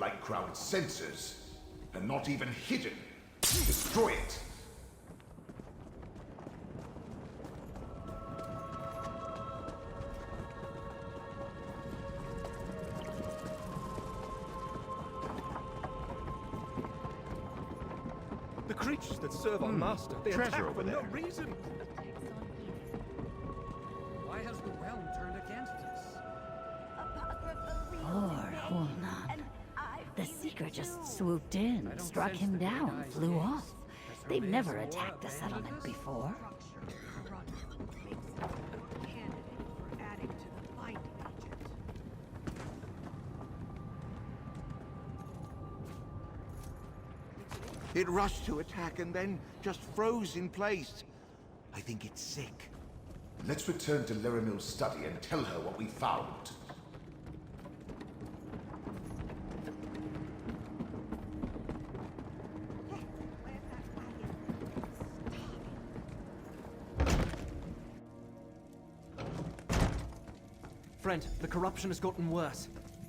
Blightcrown's sensors. And not even hidden. Destroy it. The creatures that serve our master, they attack for no reason. Why has the realm turned against us? Poor Hulnan. The Seeker just swooped in, struck him down, flew off. They've never attacked the settlement before. It rushed to attack and then just froze in place. I think it's sick. Let's return to Leramil's study and tell her what we found. Friend, the corruption has gotten worse.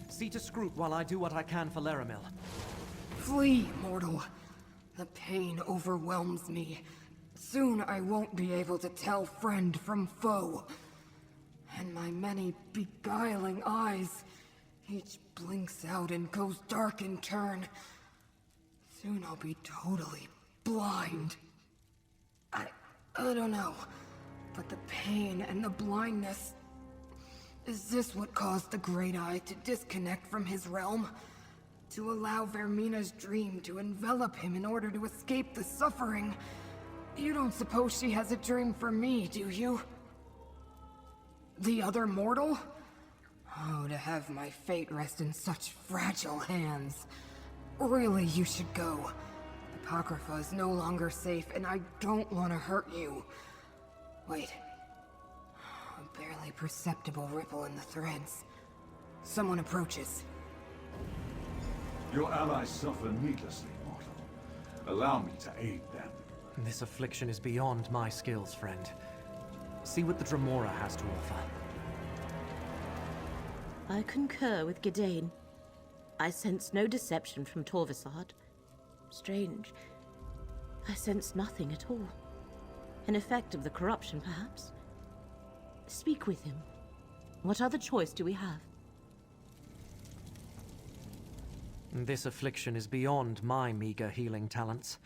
See to Scroot while I do what I can for Leramil. Flee, mortal. The pain overwhelms me. Soon I won't be able to tell friend from foe. And my many beguiling eyes, each blinks out and goes dark in turn. Soon I'll be totally blind. I don't know, but the pain and the blindness... Is this what caused the Great Eye to disconnect from his realm? To allow Vermina's dream to envelop him in order to escape the suffering? You don't suppose she has a dream for me, do you? The other mortal? Oh, to have my fate rest in such fragile hands. Really, you should go. Apocrypha is no longer safe, and I don't want to hurt you. Wait. A barely perceptible ripple in the threads. Someone approaches. Your allies suffer needlessly, mortal. Allow me to aid them. This affliction is beyond my skills, friend. See what the Dremora has to offer. I concur with Gidane. I sense no deception from Torvasad. Strange. I sense nothing at all. An effect of the corruption, perhaps? Speak with him. What other choice do we have? This affliction is beyond my meager healing talents.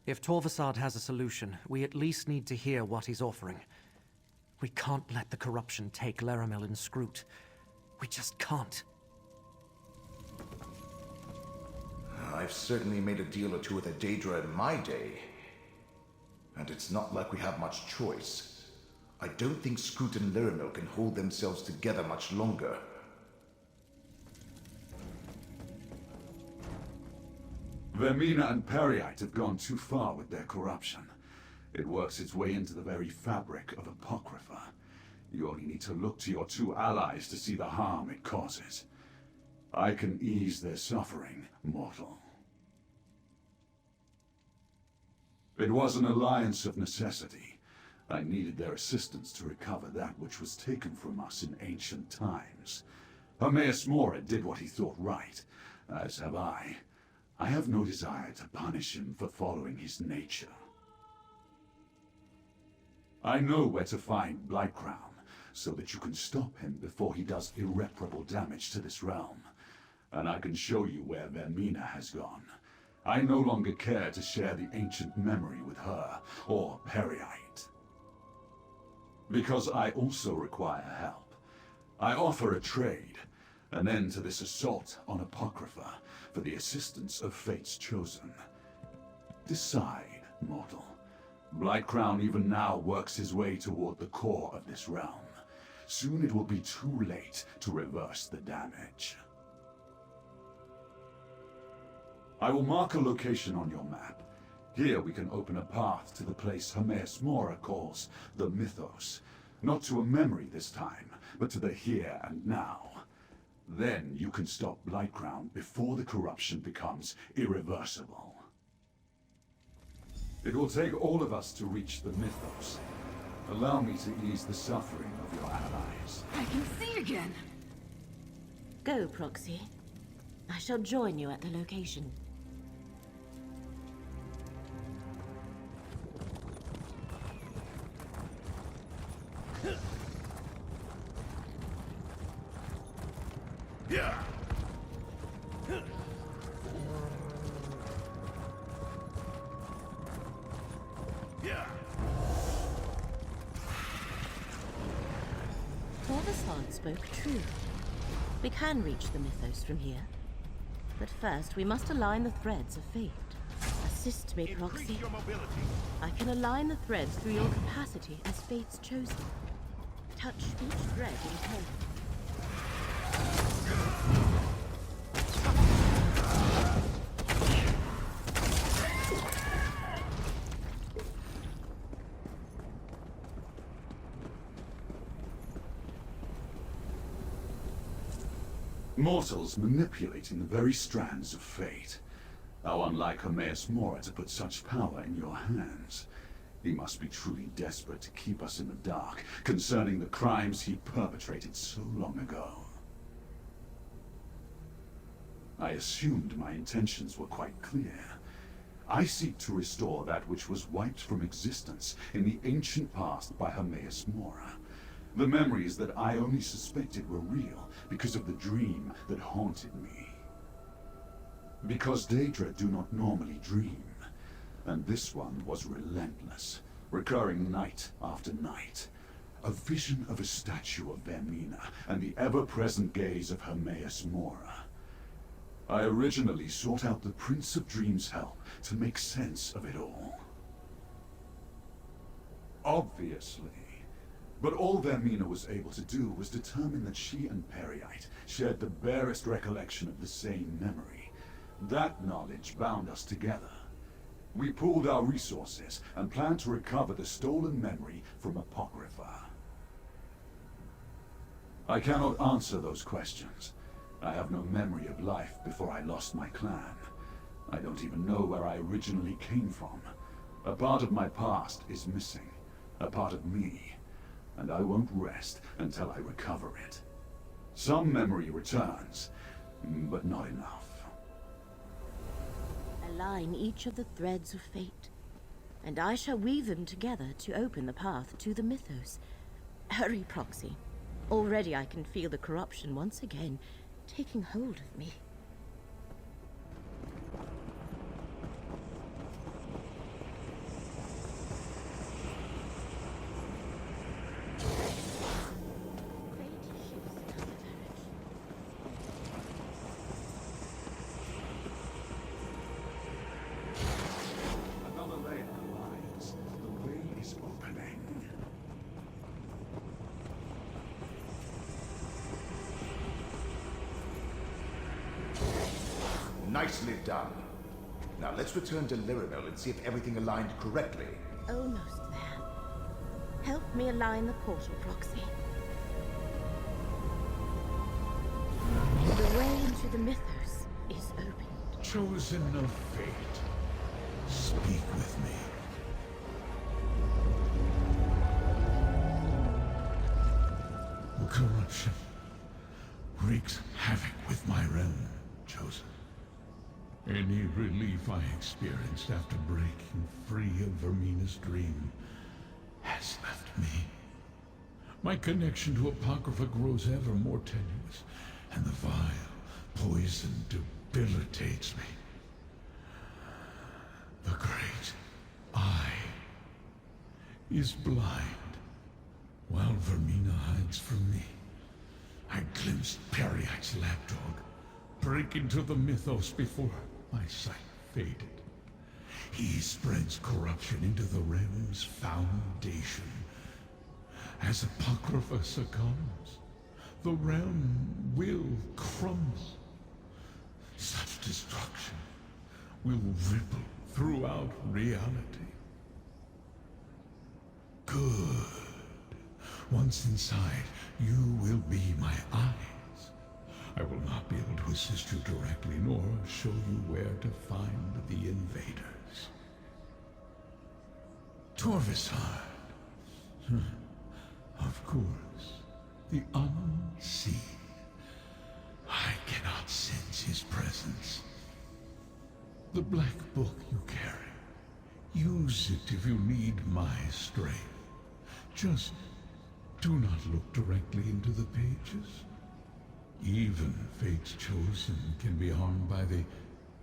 If Torvasad has a solution, we at least need to hear what he's offering. We can't let the corruption take Leramil and Scroot. We just can't. I've certainly made a deal or two with a Daedra in my day. And it's not like we have much choice. I don't think Scroot and Leramil can hold themselves together much longer. Vermina and Periite have gone too far with their corruption. It works its way into the very fabric of Apocrypha. You only need to look to your two allies to see the harm it causes. I can ease their suffering, mortal. It was an alliance of necessity. I needed their assistance to recover that which was taken from us in ancient times. Hermaeus Mora did what he thought right, as have I. I have no desire to punish him for following his nature. I know where to find Blightcrown, so that you can stop him before he does irreparable damage to this realm. And I can show you where Vermina has gone. I no longer care to share the ancient memory with her, or Periite. Because I also require help. I offer a trade, an end to this assault on Apocrypha, for the assistance of Fate's Chosen. Decide, mortal. Blightcrown even now works his way toward the core of this realm. Soon it will be too late to reverse the damage. I will mark a location on your map. Here we can open a path to the place Hermaeus Mora calls the Mythos. Not to a memory this time, but to the here and now. Then you can stop Blightcrown before the corruption becomes irreversible. It will take all of us to reach the Mythos. Allow me to ease the suffering of your allies. I can see again! Go, Proxy. I shall join you at the location. Torvasard spoke true. We can reach the Mythos from here. But first, we must align the threads of fate. Assist me, Proxy. I can align the threads through your capacity as fate's chosen. Touch each thread in turn. Mortals manipulating the very strands of fate. How unlike Hermaeus Mora to put such power in your hands. He must be truly desperate to keep us in the dark concerning the crimes he perpetrated so long ago. I assumed my intentions were quite clear. I seek to restore that which was wiped from existence in the ancient past by Hermaeus Mora. The memories that I only suspected were real because of the dream that haunted me. Because Daedra do not normally dream, and this one was relentless, recurring night after night. A vision of a statue of Vermina and the ever-present gaze of Hermaeus Mora. I originally sought out the Prince of Dreams' help to make sense of it all. Obviously. But all Vermina was able to do was determine that she and Periite shared the barest recollection of the same memory. That knowledge bound us together. We pooled our resources and planned to recover the stolen memory from Apocrypha. I cannot answer those questions. I have no memory of life before I lost my clan. I don't even know where I originally came from. A part of my past is missing. A part of me. And I won't rest until I recover it. Some memory returns, but not enough. Align each of the threads of fate, and I shall weave them together to open the path to the Mythos. Hurry, Proxy. Already I can feel the corruption once again taking hold of me. Nicely done. Now let's return to Lyrimel and see if everything aligned correctly. Almost there. Help me align the portal, Proxy. The way into the Mythos is opened. Chosen of fate, speak with me. The corruption wreaks havoc with my realm, Chosen. Any relief I experienced after breaking free of Vermina's dream has left me. My connection to Apocrypha grows ever more tenuous, and the vile poison debilitates me. The great eye is blind, while Vermina hides from me. I glimpsed Periite's lapdog break into the Mythos before my sight faded. He spreads corruption into the realm's foundation. As Apocrypha succumbs, the realm will crumble. Such destruction will ripple throughout reality. Good. Once inside, you will be my eyes. I will not be able to assist you directly, nor show you where to find the invaders. Torvasard. Of course. The unseen. I cannot sense his presence. The black book you carry. Use it if you need my strength. Just do not look directly into the pages. Even fate's chosen can be harmed by the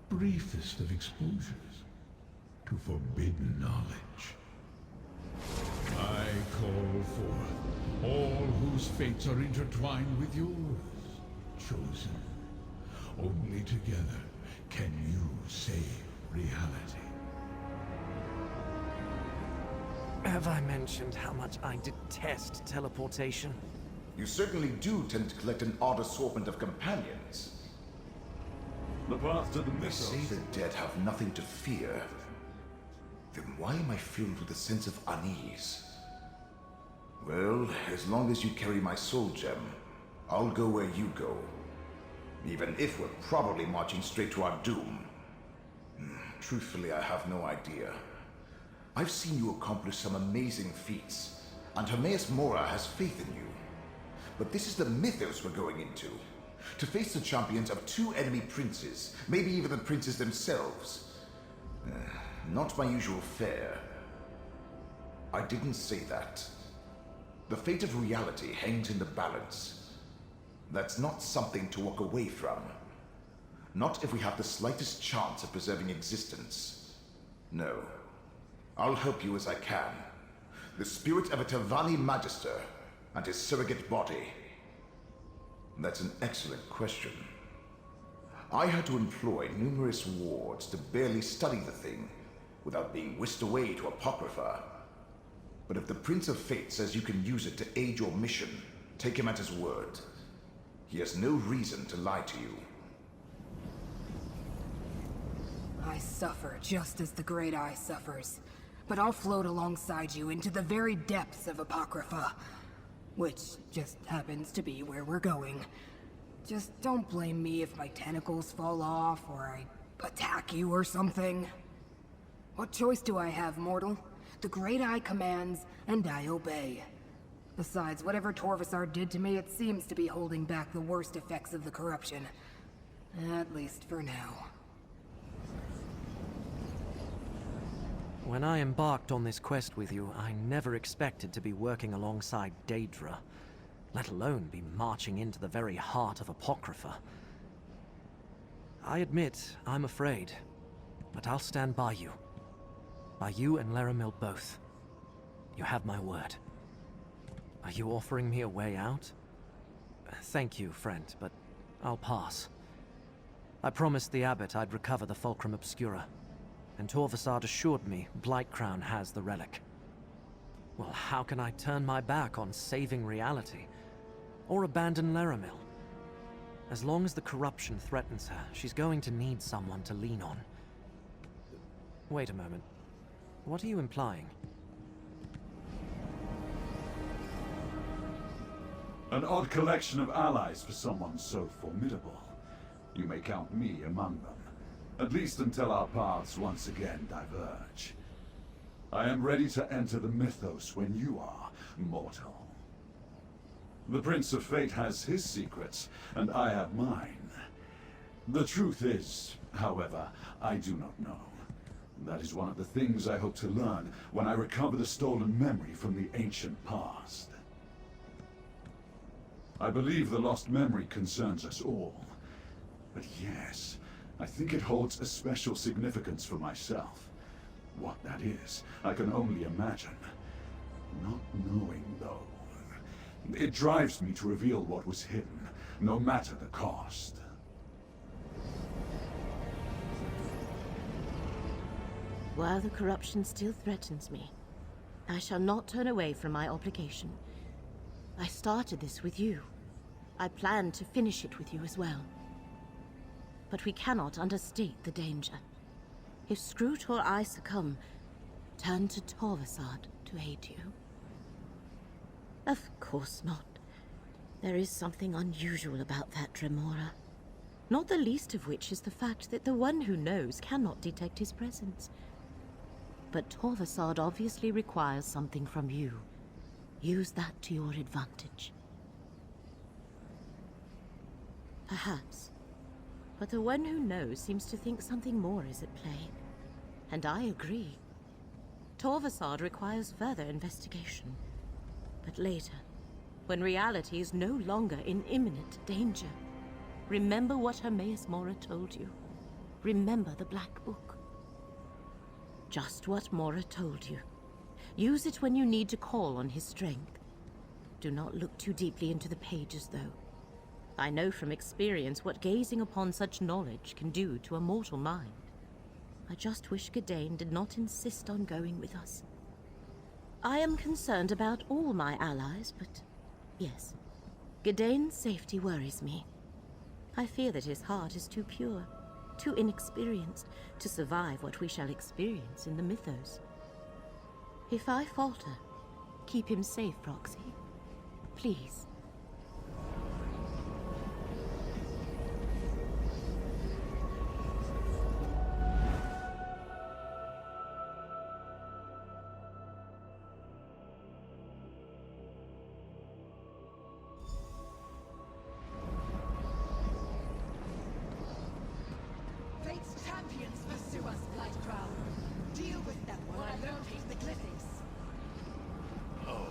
briefest of exposures to forbidden knowledge. I call forth all whose fates are intertwined with yours, chosen. Only together can you save reality. Have I mentioned how much I detest teleportation? You certainly do tend to collect an odd assortment of companions. The path to the They say mythos. the dead have nothing to fear. Then why am I filled with a sense of unease? Well, as long as you carry my soul gem, I'll go where you go. Even if we're probably marching straight to our doom. Truthfully, I have no idea. I've seen you accomplish some amazing feats, and Hermaeus Mora has faith in you. But this is the mythos we're going into. To face the champions of 2 enemy princes, maybe even the princes themselves. Not my usual fare. I didn't say that. The fate of reality hangs in the balance. That's not something to walk away from. Not if we have the slightest chance of preserving existence. No. I'll help you as I can. The spirit of a Telvanni Magister and his surrogate body. That's an excellent question. I had to employ numerous wards to barely study the thing without being whisked away to Apocrypha. But if the Prince of Fate says you can use it to aid your mission, take him at his word. He has no reason to lie to you. I suffer just as the Great Eye suffers. But I'll float alongside you into the very depths of Apocrypha. Which just happens to be where we're going. Just don't blame me if my tentacles fall off or I attack you or something. What choice do I have, mortal? The Great Eye commands, and I obey. Besides, whatever Torvasar did to me, it seems to be holding back the worst effects of the corruption. At least for now. When I embarked on this quest with you, I never expected to be working alongside Daedra, let alone be marching into the very heart of Apocrypha. I admit, I'm afraid, but I'll stand by you. By you and Laramil both. You have my word. Are you offering me a way out? Thank you, friend, but I'll pass. I promised the abbot I'd recover the Fulcrum Obscura, and Torvasard assured me Blightcrown has the relic. Well, how can I turn my back on saving reality? Or abandon Laramil? As long as the corruption threatens her, she's going to need someone to lean on. Wait a moment. What are you implying? An odd collection of allies for someone so formidable. You may count me among them. At least until our paths once again diverge. I am ready to enter the mythos when you are, mortal. The Prince of Fate has his secrets, and I have mine. The truth is, however, I do not know. That is one of the things I hope to learn when I recover the stolen memory from the ancient past. I believe the lost memory concerns us all. But yes, I think it holds a special significance for myself. What that is, I can only imagine. Not knowing, though. It drives me to reveal what was hidden, no matter the cost. While the corruption still threatens me, I shall not turn away from my obligation. I started this with you. I plan to finish it with you as well. But we cannot understate the danger. If Scroot or I succumb, turn to Torvasard to aid you. Of course not. There is something unusual about that Dremora. Not the least of which is the fact that the one who knows cannot detect his presence. But Torvasard obviously requires something from you. Use that to your advantage. Perhaps But the one who knows seems to think something more is at play. And I agree. Torvasad requires further investigation. But later, when reality is no longer in imminent danger, remember what Hermaeus Mora told you. Remember the Black Book. Just what Mora told you. Use it when you need to call on his strength. Do not look too deeply into the pages, though. I know from experience what gazing upon such knowledge can do to a mortal mind. I just wish Gadain did not insist on going with us. I am concerned about all my allies, but yes, Gadain's safety worries me. I fear that his heart is too pure, too inexperienced to survive what we shall experience in the mythos. If I falter, keep him safe, Proxy. Please. Fate's champions pursue us, Blightcrown. Deal with them while I locate the Glyphics. Oh,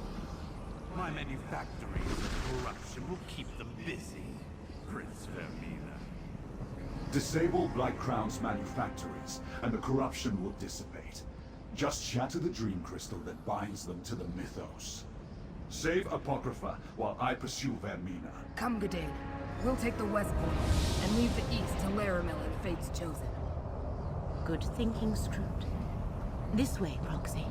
my manufactories of corruption will keep them busy, Prince Vermina. Disable Blightcrown's manufactories, and the corruption will dissipate. Just shatter the dream crystal that binds them to the mythos. Save Apocrypha while I pursue Vermina. Come, Gadain. We'll take the west border and leave the east to Laramil and Fate's Chosen. Good thinking, Scroot. This way, Proxy.